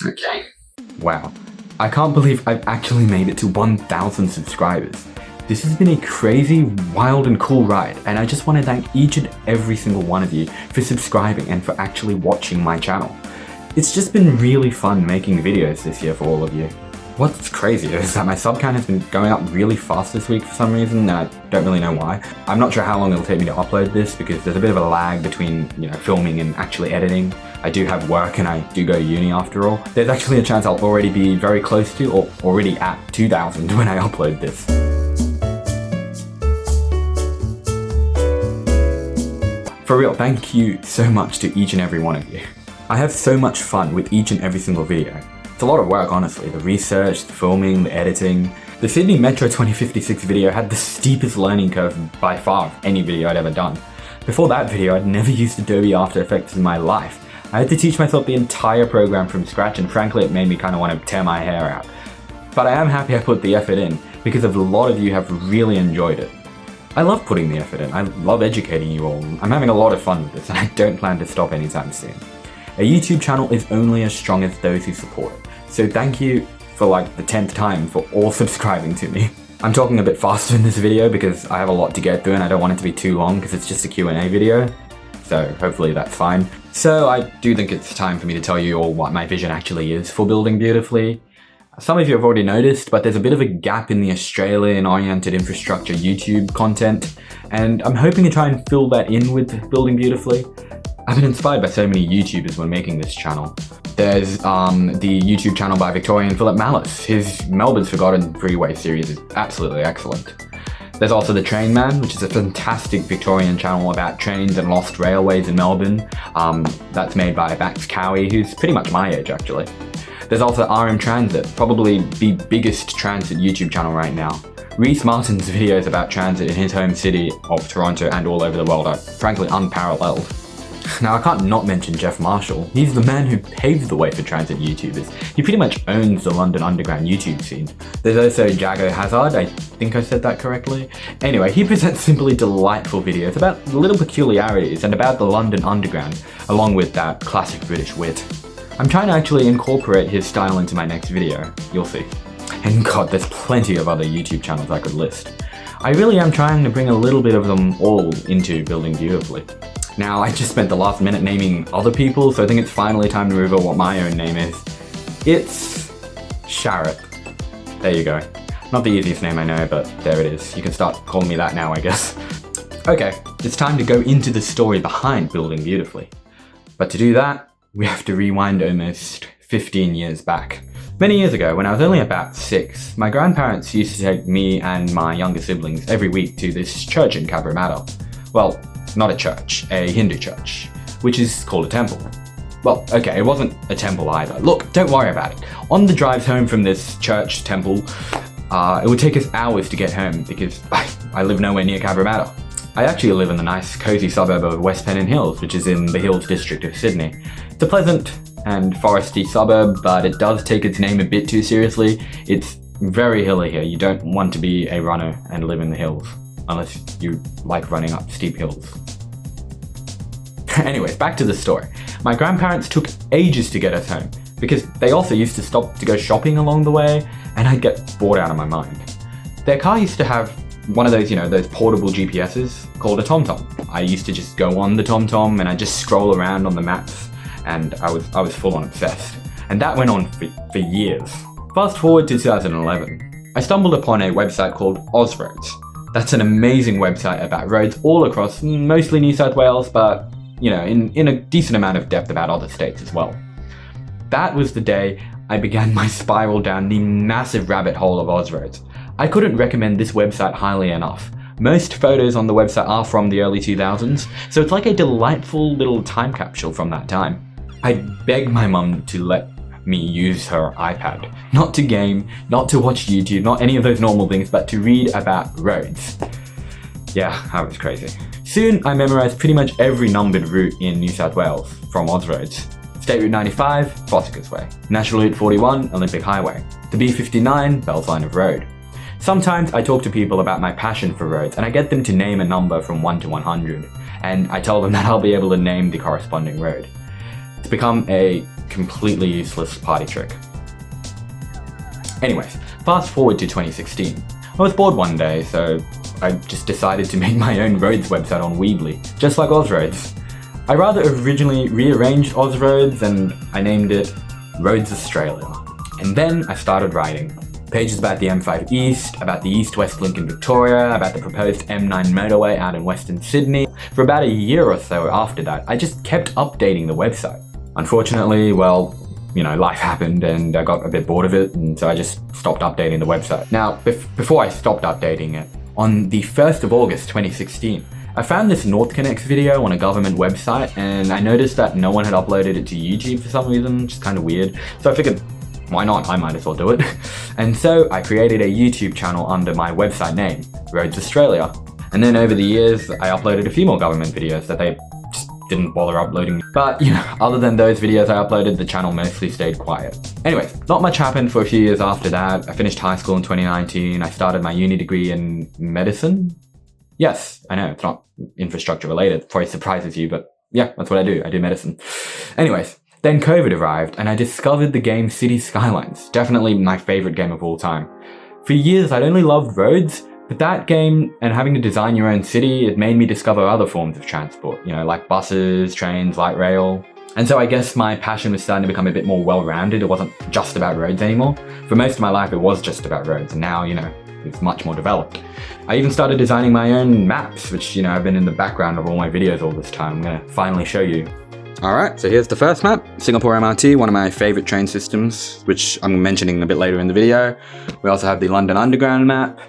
Okay. Wow. I can't believe I've actually made it to 1,000 subscribers. This has been a crazy, wild and cool ride, and I just want to thank each and every single one of you for subscribing and for actually watching my channel. It's just been really fun making videos this year for all of you. What's crazy is that my sub count has been going up really fast this week for some reason, and I don't really know why. I'm not sure how long it'll take me to upload this because there's a bit of a lag between, filming and actually editing. I do have work and I do go to uni after all. There's actually a chance I'll already be very close to or already at 2,000 when I upload this. For real, thank you so much to each and every one of you. I have so much fun with each and every single video. It's a lot of work, honestly. The research, the filming, the editing. The Sydney Metro 2056 video had the steepest learning curve by far of any video I'd ever done. Before that video, I'd never used Adobe After Effects in my life. I had to teach myself the entire program from scratch, and frankly it made me kind of want to tear my hair out. But I am happy I put the effort in, because a lot of you have really enjoyed it. I love putting the effort in, I love educating you all. I'm having a lot of fun with this, and I don't plan to stop anytime soon. A YouTube channel is only as strong as those who support it, so thank you for like the 10th time for all subscribing to me. I'm talking a bit faster in this video because I have a lot to get through and I don't want it to be too long because it's just a Q&A video. So hopefully that's fine. So I do think it's time for me to tell you all what my vision actually is for Building Beautifully. Some of you have already noticed, but there's a bit of a gap in the Australian-oriented infrastructure YouTube content, and I'm hoping to try and fill that in with Building Beautifully. I've been inspired by so many YouTubers when making this channel. There's the YouTube channel by Victorian Philip Malice. His Melbourne's Forgotten Freeway series is absolutely excellent. There's also The Train Man, which is a fantastic Victorian channel about trains and lost railways in Melbourne. That's made by Max Cowie, who's pretty much my age actually. There's also RM Transit, probably the biggest transit YouTube channel right now. Reese Martin's videos about transit in his home city of Toronto and all over the world are frankly unparalleled. Now I can't not mention Jeff Marshall. He's the man who paved the way for transit YouTubers. He pretty much owns the London Underground YouTube scene. There's also Jago Hazard, I think I said that correctly. Anyway, he presents simply delightful videos about little peculiarities and about the London Underground, along with that classic British wit. I'm trying to actually incorporate his style into my next video, you'll see. And god, there's plenty of other YouTube channels I could list. I really am trying to bring a little bit of them all into Building Beautifully. Now, I just spent the last minute naming other people, so I think it's finally time to reveal what my own name is. It's Shareth. There you go. Not the easiest name I know, but there it is. You can start calling me that now, I guess. Okay, it's time to go into the story behind Building Beautifully. But to do that, we have to rewind almost 15 years back. Many years ago, when I was only about 6, my grandparents used to take me and my younger siblings every week to this church in Cabramatta. Well, not a church, a Hindu church, which is called a temple. Well, okay, it wasn't a temple either. Look, don't worry about it. On the drives home from this church temple, it would take us hours to get home because I live nowhere near Cabramatta. I actually live in the nice, cozy suburb of West Pennant Hills, which is in the Hills district of Sydney. It's a pleasant and foresty suburb, but it does take its name a bit too seriously. It's very hilly here. You don't want to be a runner and live in the hills, unless you like running up steep hills. Anyways, back to the story. My grandparents took ages to get us home, because they also used to stop to go shopping along the way, and I'd get bored out of my mind. Their car used to have one of those, those portable GPSs called a TomTom. I used to just go on the TomTom and I'd just scroll around on the maps, and I was full on obsessed. And that went on for years. Fast forward to 2011. I stumbled upon a website called Ausroads. That's an amazing website about roads all across, mostly New South Wales, but in a decent amount of depth about other states as well. That was the day I began my spiral down the massive rabbit hole of Ausroads. I couldn't recommend this website highly enough. Most photos on the website are from the early 2000s, so it's like a delightful little time capsule from that time. I begged my mum to let me use her iPad. Not to game, not to watch YouTube, not any of those normal things, but to read about roads. Yeah, that was crazy. Soon, I memorized pretty much every numbered route in New South Wales from Ausroads. State Route 95, Fossicus Way. National Route 41, Olympic Highway. The B59, Bells Line of Road. Sometimes I talk to people about my passion for roads, and I get them to name a number from 1 to 100, and I tell them that I'll be able to name the corresponding road. It's become a completely useless party trick. Anyways, fast forward to 2016. I was bored one day, so I just decided to make my own roads website on Weebly, just like Ozroads. I rather originally rearranged Ozroads and I named it Roads Australia. And then I started writing. Pages about the M5 East, about the East-West link in Victoria, about the proposed M9 motorway out in Western Sydney. For about a year or so after that, I just kept updating the website. Unfortunately, well, life happened and I got a bit bored of it, and so I just stopped updating the website. Now, before I stopped updating it, on the 1st of August 2016, I found this NorthConnex video on a government website, and I noticed that no one had uploaded it to YouTube for some reason, which is kind of weird. So I figured, why not? I might as well do it. And so I created a YouTube channel under my website name, Roads Australia. And then over the years, I uploaded a few more government videos that they just didn't bother uploading. But, other than those videos I uploaded, the channel mostly stayed quiet. Anyways, not much happened for a few years after that. I finished high school in 2019. I started my uni degree in medicine. Yes, I know, it's not infrastructure related. It probably surprises you, but yeah, that's what I do. I do medicine. Anyways, then COVID arrived and I discovered the game Cities Skylines. Definitely my favorite game of all time. For years, I'd only loved roads, but that game and having to design your own city, it made me discover other forms of transport, like buses, trains, light rail. And so I guess my passion was starting to become a bit more well-rounded. It wasn't just about roads anymore. For most of my life, it was just about roads, and now, it's much more developed. I even started designing my own maps, which, I've been in the background of all my videos all this time. I'm gonna finally show you. Alright, so here's the first map, Singapore MRT, one of my favorite train systems, which I'm mentioning a bit later in the video. We also have the London Underground map.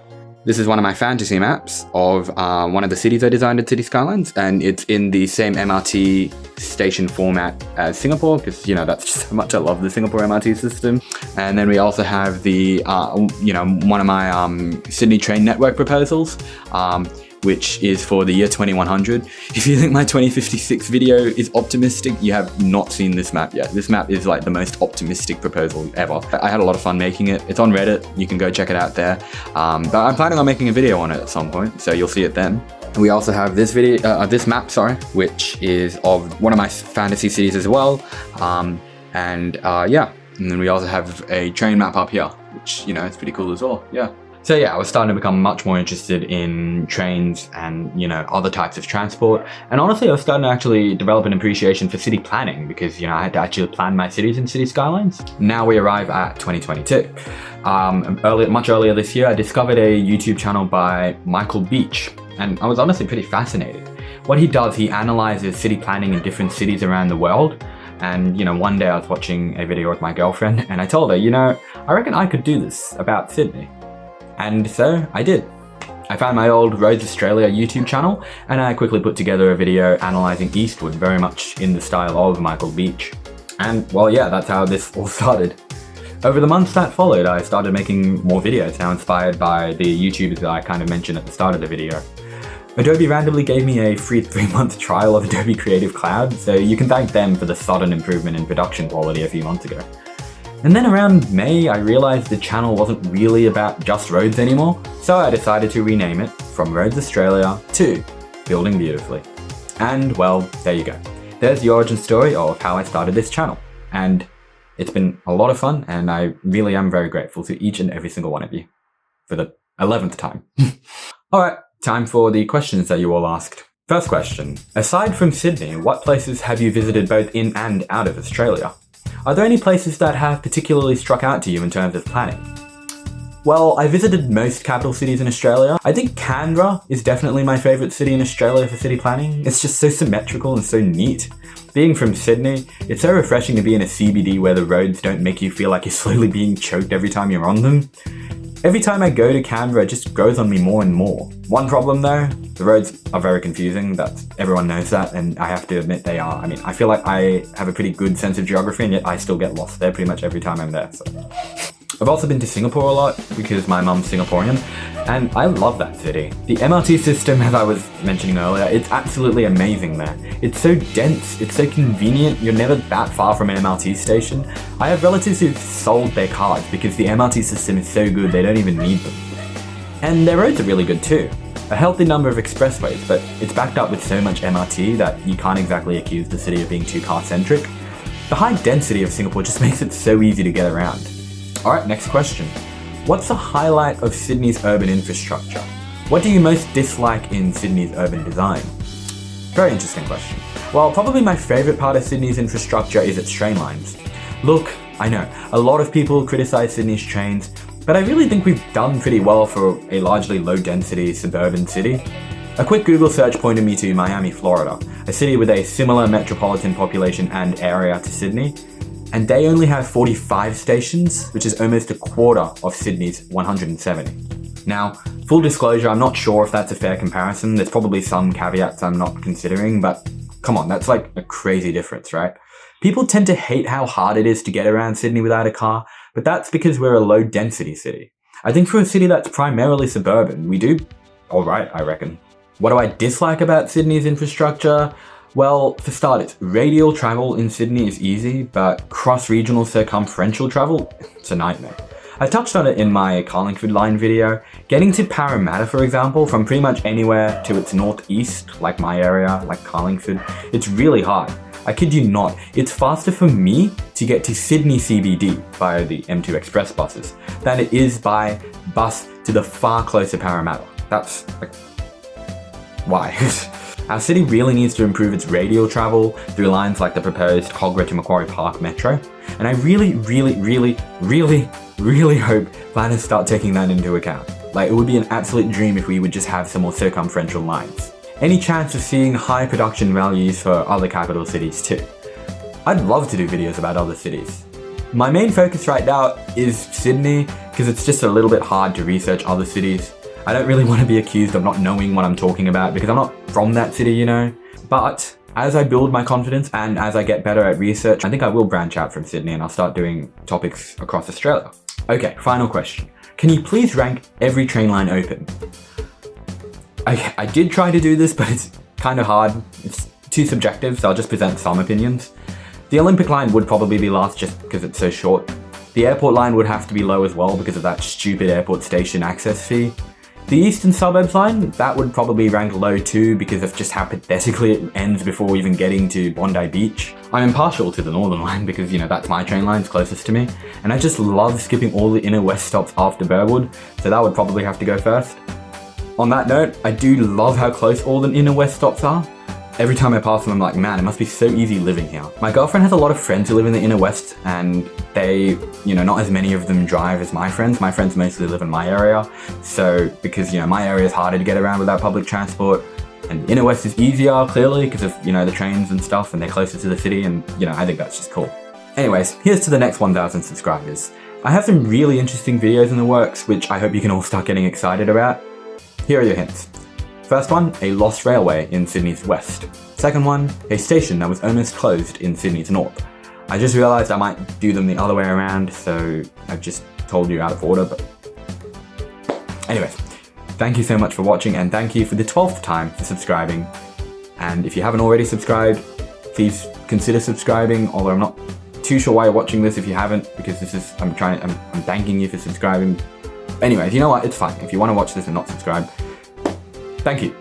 This is one of my fantasy maps of one of the cities I designed at Cities Skylines, and it's in the same MRT station format as Singapore, because, that's just how much I love the Singapore MRT system. And then we also have the, one of my Sydney train network proposals, which is for the year 2100. If you think my 2056 video is optimistic, you have not seen this map yet. This map is like the most optimistic proposal ever. I had a lot of fun making it. It's on Reddit. You can go check it out there. But I'm planning on making a video on it at some point, so you'll see it then. We also have this map, which is of one of my fantasy cities as well. Yeah. And then we also have a train map up here, which, is pretty cool as well. Yeah. So yeah, I was starting to become much more interested in trains and, other types of transport. And honestly, I was starting to actually develop an appreciation for city planning because, I had to actually plan my cities and city skylines. Now we arrive at 2022. Much earlier this year, I discovered a YouTube channel by Michael Beach, and I was honestly pretty fascinated. What he does, he analyzes city planning in different cities around the world. And, one day I was watching a video with my girlfriend and I told her, I reckon I could do this about Sydney. And so I did. I found my old Roads Australia YouTube channel and I quickly put together a video analysing Eastwood, very much in the style of Michael Beach. And well, yeah, that's how this all started. Over the months that followed, I started making more videos, now inspired by the YouTubers that I kind of mentioned at the start of the video. Adobe randomly gave me a free 3-month trial of Adobe Creative Cloud, so you can thank them for the sudden improvement in production quality a few months ago. And then around May, I realized the channel wasn't really about just roads anymore, so I decided to rename it from Roads Australia to Building Beautifully. And well, there you go. There's the origin story of how I started this channel. And it's been a lot of fun, and I really am very grateful to each and every single one of you for the 11th time. Alright, time for the questions that you all asked. First question. Aside from Sydney, what places have you visited both in and out of Australia? Are there any places that have particularly struck out to you in terms of planning? Well, I visited most capital cities in Australia. I think Canberra is definitely my favourite city in Australia for city planning. It's just so symmetrical and so neat. Being from Sydney, it's so refreshing to be in a CBD where the roads don't make you feel like you're slowly being choked every time you're on them. Every time I go to Canberra, it just grows on me more and more. One problem though, the roads are very confusing, everyone knows that, and I have to admit they are. I mean, I feel like I have a pretty good sense of geography, and yet I still get lost there pretty much every time I'm there, so. I've also been to Singapore a lot because my mum's Singaporean, and I love that city. The MRT system, as I was mentioning earlier, it's absolutely amazing there. It's so dense, it's so convenient, you're never that far from an MRT station. I have relatives who've sold their cars because the MRT system is so good they don't even need them. And their roads are really good too. A healthy number of expressways, but it's backed up with so much MRT that you can't exactly accuse the city of being too car-centric. The high density of Singapore just makes it so easy to get around. Alright, next question. What's the highlight of Sydney's urban infrastructure? What do you most dislike in Sydney's urban design? Very interesting question. Well, probably my favourite part of Sydney's infrastructure is its train lines. Look, I know, a lot of people criticise Sydney's trains, but I really think we've done pretty well for a largely low-density suburban city. A quick Google search pointed me to Miami, Florida, a city with a similar metropolitan population and area to Sydney, and they only have 45 stations, which is almost a quarter of Sydney's 170. Now, full disclosure, I'm not sure if that's a fair comparison. There's probably some caveats I'm not considering, but come on, that's like a crazy difference, right? People tend to hate how hard it is to get around Sydney without a car, but that's because we're a low-density city. I think for a city that's primarily suburban, we do alright, I reckon. What do I dislike about Sydney's infrastructure? Well, for starters, radial travel in Sydney is easy, but cross-regional circumferential travel, it's a nightmare. I touched on it in my Carlingford line video. Getting to Parramatta, for example, from pretty much anywhere to its northeast, like my area, like Carlingford, it's really hard. I kid you not, it's faster for me to get to Sydney CBD via the M2 Express buses than it is by bus to the far closer Parramatta. That's like, why? Our city really needs to improve its radial travel through lines like the proposed Kogarah to Macquarie Park Metro, and I really hope planners start taking that into account. Like, it would be an absolute dream if we would just have some more circumferential lines. Any chance of seeing high production values for other capital cities too? I'd love to do videos about other cities. My main focus right now is Sydney, because it's just a little bit hard to research other cities. I don't really want to be accused of not knowing what I'm talking about because I'm not from that city, you know. But as I build my confidence and as I get better at research, I think I will branch out from Sydney and I'll start doing topics across Australia. Okay, final question. Can you please rank every train line open? I did try to do this, but it's kind of hard. It's too subjective, so I'll just present some opinions. The Olympic line would probably be last just because it's so short. The airport line would have to be low as well because of that stupid airport station access fee. The Eastern Suburbs line, that would probably rank low too because of just how pathetically it ends before even getting to Bondi Beach. I'm impartial to the Northern line because, you know, that's my train line, it's closest to me. And I just love skipping all the inner west stops after Burwood, so that would probably have to go first. On that note, I do love how close all the inner west stops are. Every time I pass them, I'm like, man, it must be so easy living here. My girlfriend has a lot of friends who live in the inner west and they, you know, not as many of them drive as my friends. My friends mostly live in my area. So, because, you know, my area is harder to get around without public transport and the inner west is easier, clearly, because of, you know, the trains and stuff and they're closer to the city and, you know, I think that's just cool. Anyways, here's to the next 1,000 subscribers. I have some really interesting videos in the works, which I hope you can all start getting excited about. Here are your hints. First one, a lost railway in Sydney's west. Second one, a station that was almost closed in Sydney's north. I just realised I might do them the other way around, so I've just told you out of order, but... Anyways, thank you so much for watching, and thank you for the 12th time for subscribing. And if you haven't already subscribed, please consider subscribing, although I'm not too sure why you're watching this if you haven't, because this is, I'm thanking you for subscribing. Anyways, you know what, it's fine. If you want to watch this and not subscribe, thank you.